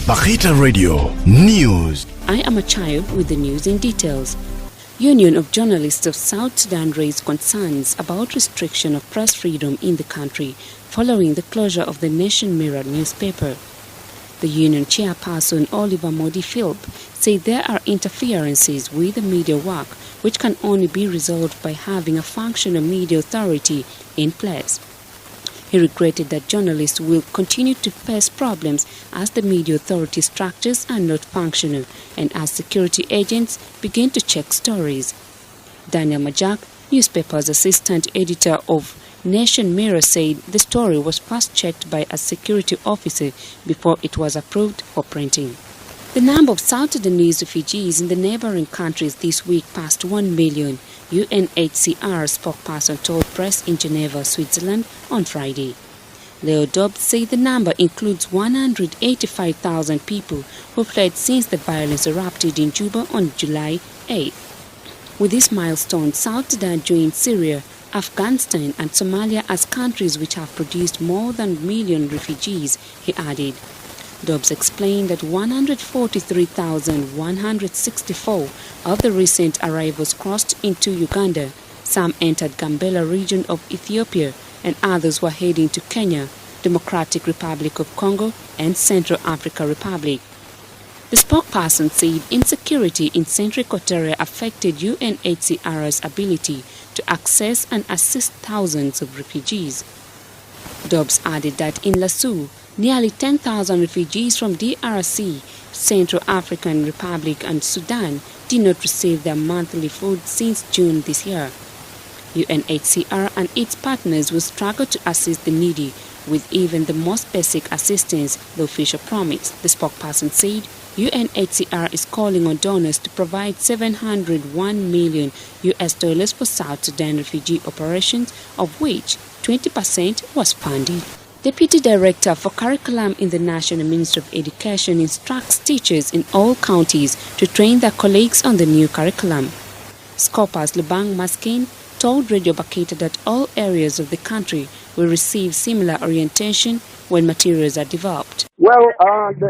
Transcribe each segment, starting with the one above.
Bakita Radio News. I am a child with the news in details. Union of Journalists of South Sudan raised concerns about restriction of press freedom in the country following the closure of the Nation Mirror newspaper. The union chairperson Oliver Modi Philp said there are interferences with the media work which can only be resolved by having a functional media authority in place. He regretted that journalists will continue to face problems as the media authority structures are not functional and as security agents begin to check stories. Daniel Majak, newspaper's assistant editor of Nation Mirror, said the story was first checked by a security officer before it was approved for printing. The number of South Sudanese refugees in the neighbouring countries this week passed 1 million, UNHCR spokesperson told press in Geneva, Switzerland on Friday. Leo Dobbs said the number includes 185,000 people who fled since the violence erupted in Juba on July 8. With this milestone, South Sudan joined Syria, Afghanistan and Somalia as countries which have produced more than 1 million refugees, he added. Dobbs explained that 143,164 of the recent arrivals crossed into Uganda. Some entered Gambela region of Ethiopia and others were heading to Kenya, Democratic Republic of Congo and Central Africa Republic. The spokesperson said insecurity in Central Equatoria affected UNHCR's ability to access and assist thousands of refugees. Dobbs added that in Lasu, nearly 10,000 refugees from DRC, Central African Republic and Sudan did not receive their monthly food since June this year. UNHCR and its partners will struggle to assist the needy with even the most basic assistance, the official promised. The spokesperson said UNHCR is calling on donors to provide $701 million for South Sudan refugee operations, of which 20% was funded. Deputy Director for Curriculum in the National Ministry of Education instructs teachers in all counties to train their colleagues on the new curriculum. Scopus Lubang Maskin told Radio Bakita that all areas of the country will receive similar orientation when materials are developed. Well,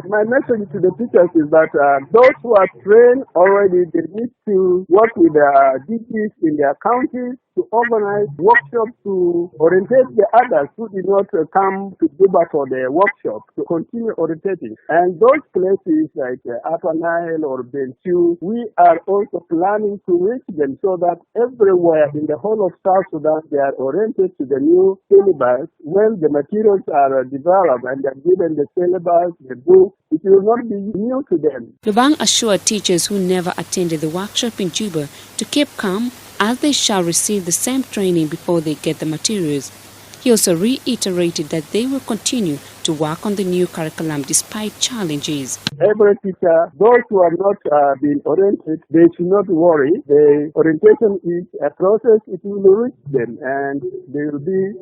my message to the teachers is that those who are trained already, they need to work with their DPs in their counties to organize workshops to orientate the others who did not come to Juba for the workshop, to continue orientating. And those places like Upper Nile or Bentiu, we are also planning to reach them so that everywhere in the whole of South Sudan they are oriented to the new syllabus. When the materials are developed and they are given the syllabus, the book, it will not be new to them. Lubang assured teachers who never attended the workshop in Juba to keep calm as they shall receive the same training before they get the materials. He also reiterated that they will continue to work on the new curriculum despite challenges. Every teacher, those who are not being oriented, they should not worry. The orientation is a process. It will reach them and they will be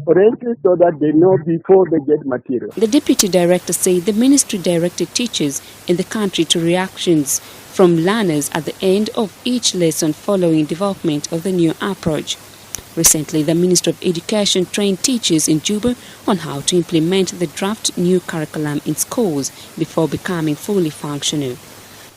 oriented so that they know before they get material. The Deputy Director said the ministry directed teachers in the country to reactions from learners at the end of each lesson following development of the new approach. Recently, the Minister of Education trained teachers in Juba on how to implement the draft new curriculum in schools before becoming fully functional.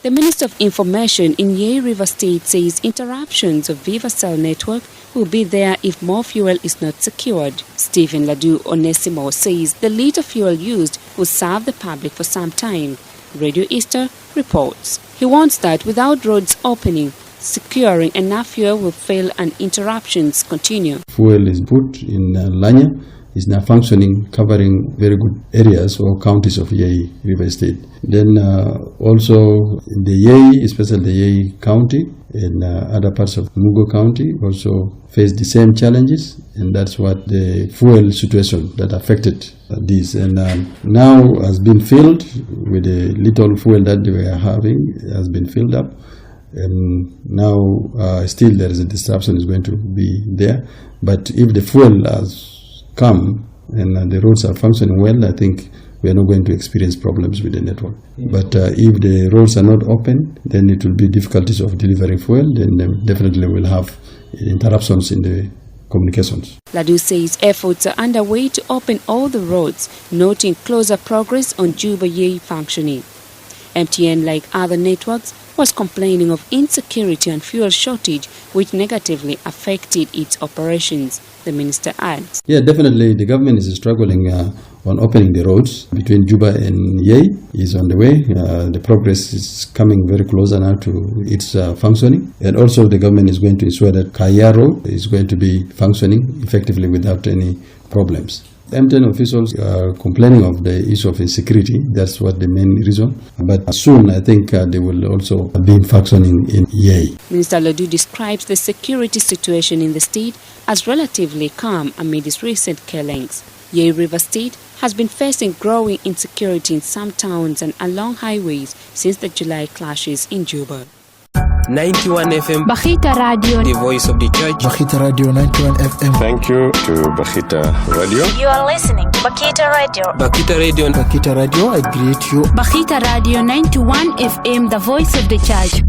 The Minister of Information in Yei River State says interruptions of Viva Cell network will be there if more fuel is not secured. Stephen Ladu Onesimo says the little fuel used will serve the public for some time. Radio Easter reports. He warns that without roads opening, securing enough fuel will fail and interruptions continue. Fuel is put in Lanya, is now functioning, covering very good areas or counties of Yei River State. Then also in the Yei, especially the Yei County and other parts of Mugo County also face the same challenges, and that's what the fuel situation that affected this. And now has been filled with the little fuel that they were having has been filled up. And now still there is a disruption is going to be there. But if the fuel has come and the roads are functioning well, I think we are not going to experience problems with the network. But if the roads are not open, then it will be difficulties of delivering fuel, then definitely we'll have interruptions in the communications. Ladu says efforts are underway to open all the roads, noting closer progress on Juba Yei functioning. MTN, like other networks, was complaining of insecurity and fuel shortage, which negatively affected its operations. The minister adds. Yeah, definitely the government is struggling on opening the roads between Juba and Yei. Is on the way. The progress is coming very closer now to its functioning. And also the government is going to ensure that Kaya Road is going to be functioning effectively without any problems. MTN officials are complaining of the issue of insecurity. That's what the main reason. But soon, I think they will also be functioning in Yei. Minister Ladu describes the security situation in the state as relatively calm amid its recent killings. Yei River State has been facing growing insecurity in some towns and along highways since the July clashes in Juba. 91 FM Bakhita Radio, the voice of the church. Bakhita Radio 91 FM. Thank you to Bakhita Radio. you are listening to Bakhita Radio. Bakhita Radio. Bakhita Radio, I greet you. Bakhita Radio 91 FM, the voice of the church.